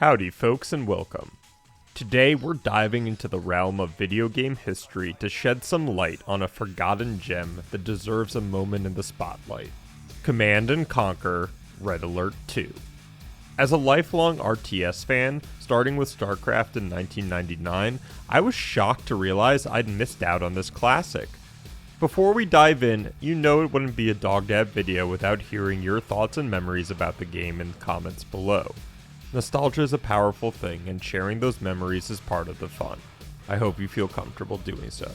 Howdy folks and welcome. Today we're diving into the realm of video game history to shed some light on a forgotten gem that deserves a moment in the spotlight. Command & Conquer: Red Alert 2. As a lifelong RTS fan, starting with StarCraft in 1999, I was shocked to realize I'd missed out on this classic. Before we dive in, you know it wouldn't be a Dog Dad video without hearing your thoughts and memories about the game in the comments below. Nostalgia is a powerful thing, and sharing those memories is part of the fun. I hope you feel comfortable doing so.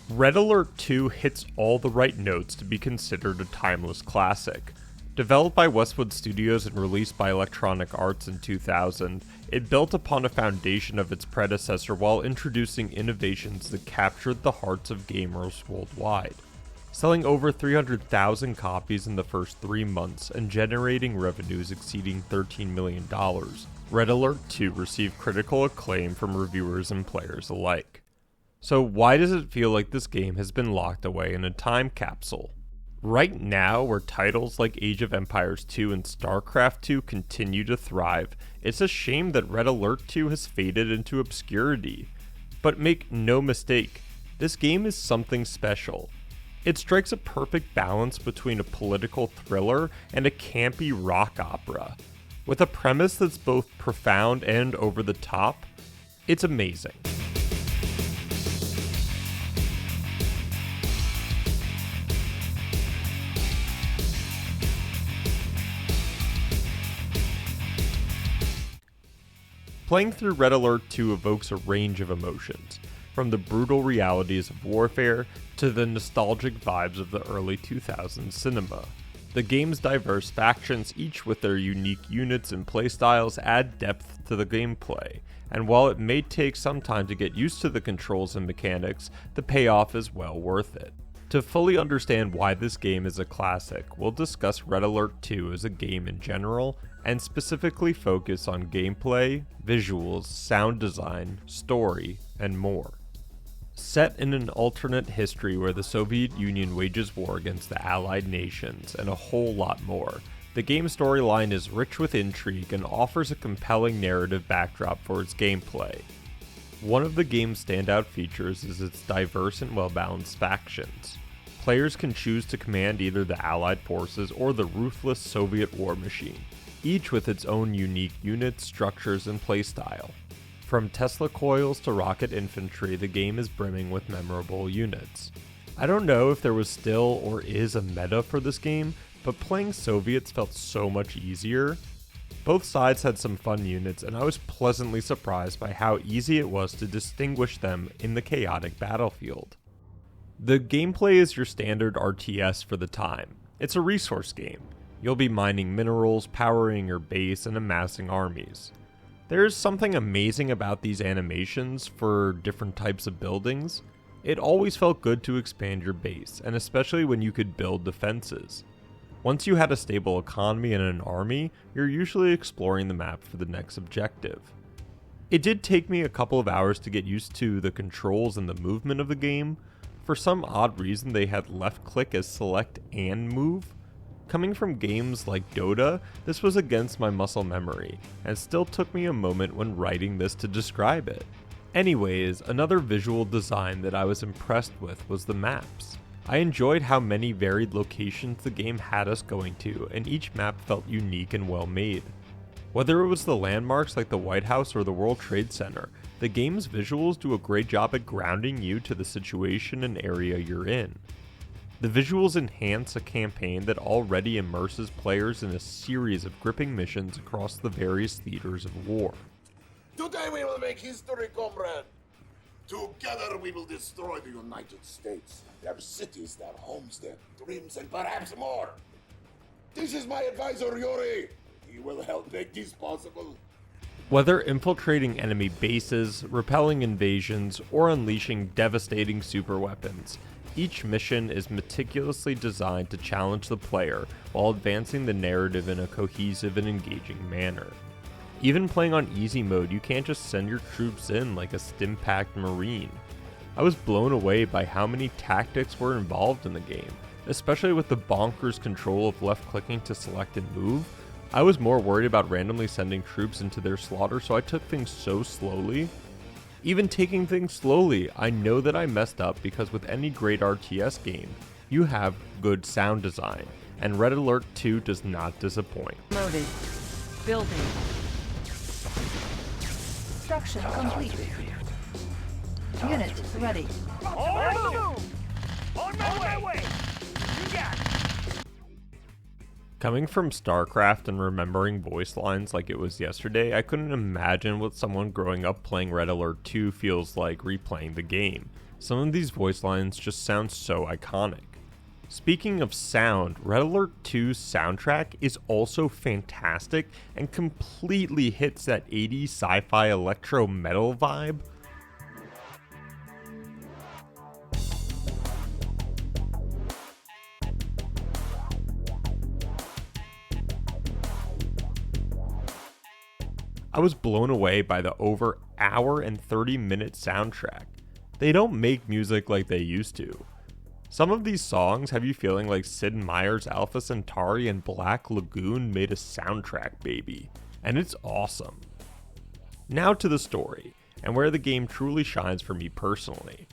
Red Alert 2 hits all the right notes to be considered a timeless classic. Developed by Westwood Studios and released by Electronic Arts in 2000, it built upon a foundation of its predecessor while introducing innovations that captured the hearts of gamers worldwide. Selling over 300,000 copies in the first 3 months and generating revenues exceeding $13 million, Red Alert 2 received critical acclaim from reviewers and players alike. So why does it feel like this game has been locked away in a time capsule? Right now, where titles like Age of Empires 2 and StarCraft 2 continue to thrive, it's a shame that Red Alert 2 has faded into obscurity. But make no mistake, this game is something special. It strikes a perfect balance between a political thriller and a campy rock opera. With a premise that's both profound and over the top, it's amazing. Playing through Red Alert 2 evokes a range of emotions, from the brutal realities of warfare to the nostalgic vibes of the early 2000s cinema. The game's diverse factions, each with their unique units and playstyles, add depth to the gameplay, and while it may take some time to get used to the controls and mechanics, the payoff is well worth it. To fully understand why this game is a classic, we'll discuss Red Alert 2 as a game in general, and specifically focus on gameplay, visuals, sound design, story, and more. Set in an alternate history where the Soviet Union wages war against the Allied nations, and a whole lot more, the game's storyline is rich with intrigue and offers a compelling narrative backdrop for its gameplay. One of the game's standout features is its diverse and well-balanced factions. Players can choose to command either the Allied forces or the ruthless Soviet war machine, each with its own unique units, structures, and playstyle. From Tesla coils to rocket infantry, the game is brimming with memorable units. I don't know if there was still or is a meta for this game, but playing Soviets felt so much easier. Both sides had some fun units, and I was pleasantly surprised by how easy it was to distinguish them in the chaotic battlefield. The gameplay is your standard RTS for the time. It's a resource game. You'll be mining minerals, powering your base, and amassing armies. There's something amazing about these animations for different types of buildings. It always felt good to expand your base, and especially when you could build defenses. Once you had a stable economy and an army, you're usually exploring the map for the next objective. It did take me a couple of hours to get used to the controls and the movement of the game. For some odd reason, they had left click as select and move. Coming from games like Dota, this was against my muscle memory, and still took me a moment when writing this to describe it. Anyways, another visual design that I was impressed with was the maps. I enjoyed how many varied locations the game had us going to, and each map felt unique and well made. Whether it was the landmarks like the White House or the World Trade Center, the game's visuals do a great job at grounding you to the situation and area you're in. The visuals enhance a campaign that already immerses players in a series of gripping missions across the various theaters of war. Today we will make history, comrade. Together we will destroy the United States, their cities, their homes, their dreams, and perhaps more. This is my advisor, Yuri. He will help make this possible. Whether infiltrating enemy bases, repelling invasions, or unleashing devastating superweapons, each mission is meticulously designed to challenge the player while advancing the narrative in a cohesive and engaging manner. Even playing on easy mode, you can't just send your troops in like a stim-packed marine. I was blown away by how many tactics were involved in the game, especially with the bonkers control of left-clicking to select and move. I was more worried about randomly sending troops into their slaughter, so I took things so slowly. Even taking things slowly, I know that I messed up because with any great RTS game, you have good sound design, and Red Alert 2 does not disappoint. Loaded. Building. Construction complete. Unit ready. On the move! On my way! You got it! Coming from StarCraft and remembering voice lines like it was yesterday, I couldn't imagine what someone growing up playing Red Alert 2 feels like replaying the game. Some of these voice lines just sound so iconic. Speaking of sound, Red Alert 2's soundtrack is also fantastic and completely hits that 80s sci-fi electro metal vibe. I was blown away by the over hour and 30-minute soundtrack. They don't make music like they used to. Some of these songs have you feeling like Sid Meier's Alpha Centauri and Black Lagoon made a soundtrack baby, and it's awesome. Now to the story, and where the game truly shines for me personally.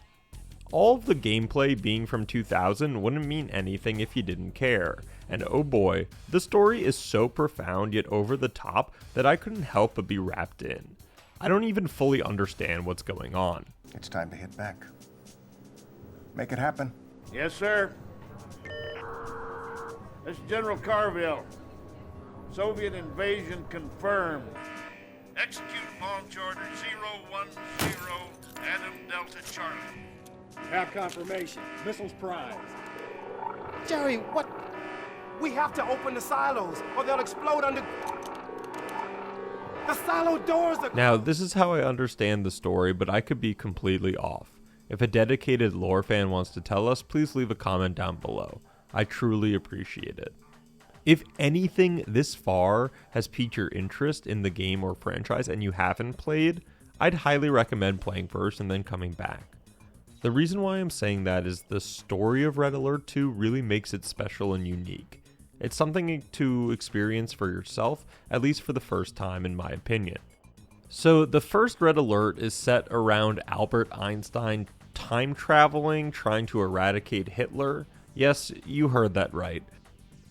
All of the gameplay being from 2000 wouldn't mean anything if you didn't care, and oh boy, the story is so profound yet over the top that I couldn't help but be wrapped in. I don't even fully understand what's going on. It's time to hit back. Make it happen. Yes, sir. This is General Carville. Soviet invasion confirmed. Execute launch order 010, Adam Delta Charlie. Have confirmation. Missiles primed. Jerry, what? We have to open the silos, or they'll explode under... The silo doors are... Now, this is how I understand the story, but I could be completely off. If a dedicated lore fan wants to tell us, please leave a comment down below. I truly appreciate it. If anything this far has piqued your interest in the game or franchise and you haven't played, I'd highly recommend playing first and then coming back. The reason why I'm saying that is the story of Red Alert 2 really makes it special and unique. It's something to experience for yourself, at least for the first time in my opinion. So the first Red Alert is set around Albert Einstein time traveling, trying to eradicate Hitler. Yes, you heard that right.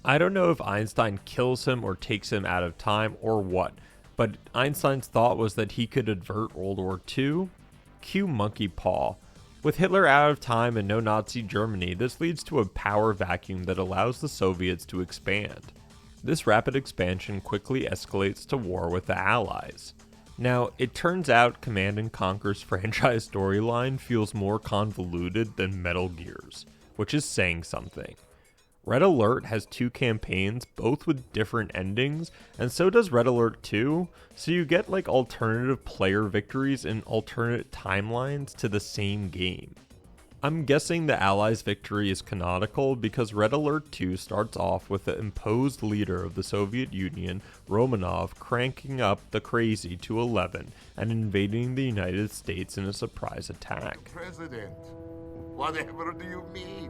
I don't know if Einstein kills him or takes him out of time or what, but Einstein's thought was that he could avert World War II. Cue monkey paw. With Hitler out of time and no Nazi Germany, this leads to a power vacuum that allows the Soviets to expand. This rapid expansion quickly escalates to war with the Allies. Now, it turns out Command & Conquer's franchise storyline feels more convoluted than Metal Gear's, which is saying something. Red Alert has 2 campaigns, both with different endings, and so does Red Alert 2, so you get like alternative player victories in alternate timelines to the same game. I'm guessing the Allies' victory is canonical because Red Alert 2 starts off with the imposed leader of the Soviet Union, Romanov, cranking up the crazy to 11 and invading the United States in a surprise attack. President, whatever do you mean?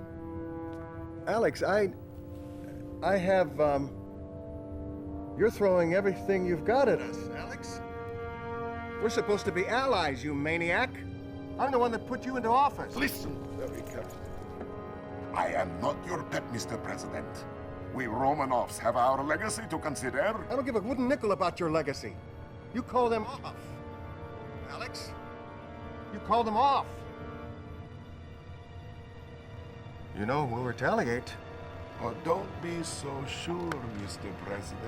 Alex, I have, you're throwing everything you've got at us, Alex. We're supposed to be allies, you maniac. I'm the one that put you into office. Listen very carefully. I am not your pet, Mr. President. We Romanovs have our legacy to consider. I don't give a wooden nickel about your legacy. You call them off. Alex, you call them off. You know, we'll retaliate. Oh, don't be so sure, Mr. President.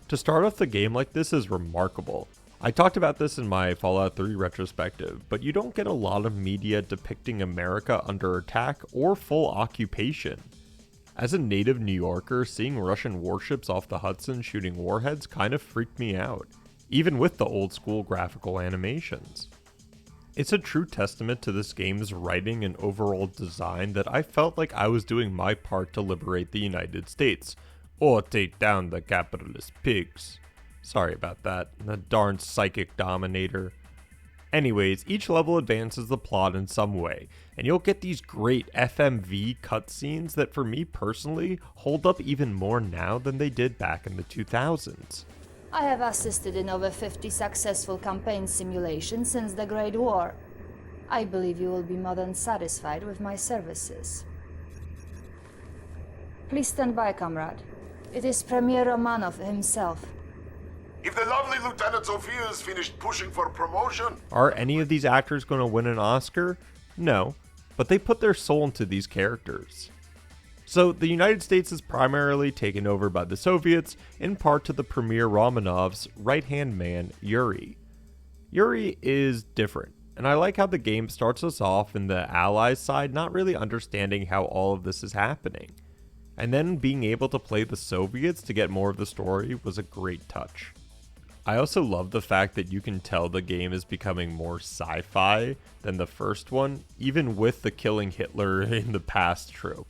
To start off the game like this is remarkable. I talked about this in my Fallout 3 retrospective, but you don't get a lot of media depicting America under attack or full occupation. As a native New Yorker, seeing Russian warships off the Hudson shooting warheads kind of freaked me out, even with the old school graphical animations. It's a true testament to this game's writing and overall design that I felt like I was doing my part to liberate the United States, or take down the capitalist pigs. Sorry about that, the darn psychic dominator. Anyways, each level advances the plot in some way, and you'll get these great FMV cutscenes that for me personally hold up even more now than they did back in the 2000s. I have assisted in over 50 successful campaign simulations since the Great War. I believe you will be more than satisfied with my services. Please stand by, comrade. It is Premier Romanov himself. If the lovely Lieutenant Sophia has finished pushing for promotion... Are any of these actors going to win an Oscar? No, but they put their soul into these characters. So the United States is primarily taken over by the Soviets, in part to the Premier Romanov's right-hand man, Yuri. Yuri is different, and I like how the game starts us off in the Allies side not really understanding how all of this is happening. And then being able to play the Soviets to get more of the story was a great touch. I also love the fact that you can tell the game is becoming more sci-fi than the first one, even with the killing Hitler in the past trope.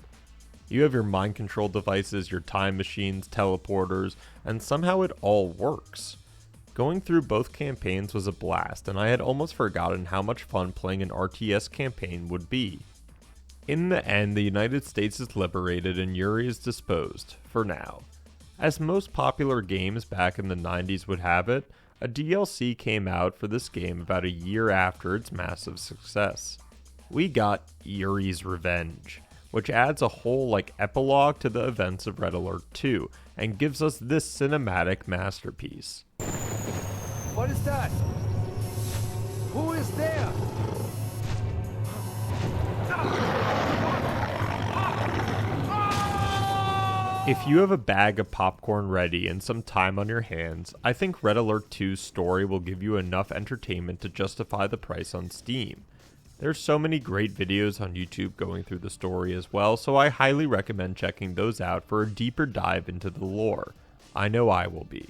You have your mind control devices, your time machines, teleporters, and somehow it all works. Going through both campaigns was a blast, and I had almost forgotten how much fun playing an RTS campaign would be. In the end, the United States is liberated and Yuri is disposed, for now. As most popular games back in the 90s would have it, a DLC came out for this game about a year after its massive success. We got Yuri's Revenge, which adds a whole epilogue to the events of Red Alert 2 and gives us this cinematic masterpiece. What is that? Who is there? If you have a bag of popcorn ready and some time on your hands, I think Red Alert 2's story will give you enough entertainment to justify the price on Steam. There's so many great videos on YouTube going through the story as well, so I highly recommend checking those out for a deeper dive into the lore. I know I will be.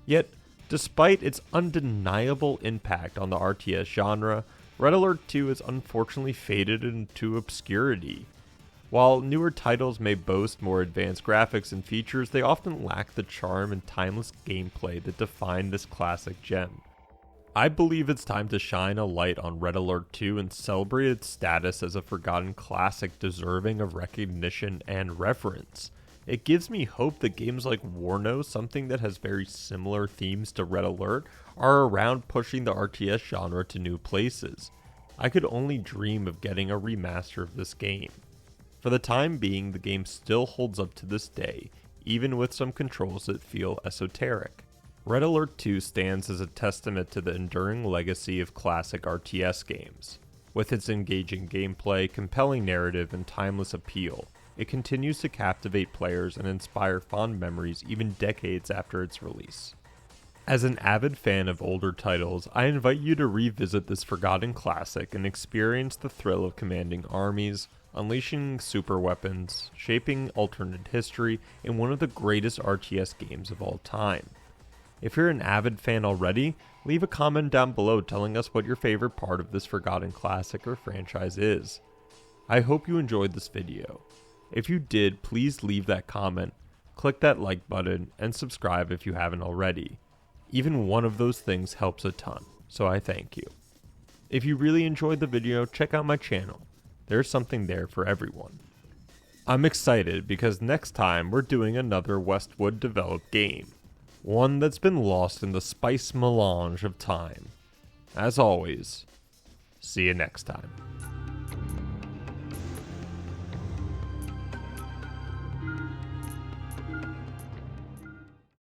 Yet, despite its undeniable impact on the RTS genre, Red Alert 2 has unfortunately faded into obscurity. While newer titles may boast more advanced graphics and features, they often lack the charm and timeless gameplay that define this classic gem. I believe it's time to shine a light on Red Alert 2 and celebrate its status as a forgotten classic deserving of recognition and reverence. It gives me hope that games like Warno, something that has very similar themes to Red Alert, are around pushing the RTS genre to new places. I could only dream of getting a remaster of this game. For the time being, the game still holds up to this day, even with some controls that feel esoteric. Red Alert 2 stands as a testament to the enduring legacy of classic RTS games. With its engaging gameplay, compelling narrative, and timeless appeal, it continues to captivate players and inspire fond memories even decades after its release. As an avid fan of older titles, I invite you to revisit this forgotten classic and experience the thrill of commanding armies, unleashing super weapons, shaping alternate history in one of the greatest RTS games of all time. If you're an avid fan already, leave a comment down below telling us what your favorite part of this forgotten classic or franchise is. I hope you enjoyed this video. If you did, please leave that comment, click that like button, and subscribe if you haven't already. Even one of those things helps a ton, so I thank you. If you really enjoyed the video, check out my channel. There's something there for everyone. I'm excited because next time we're doing another Westwood developed game. One that's been lost in the spice melange of time. As always, see you next time.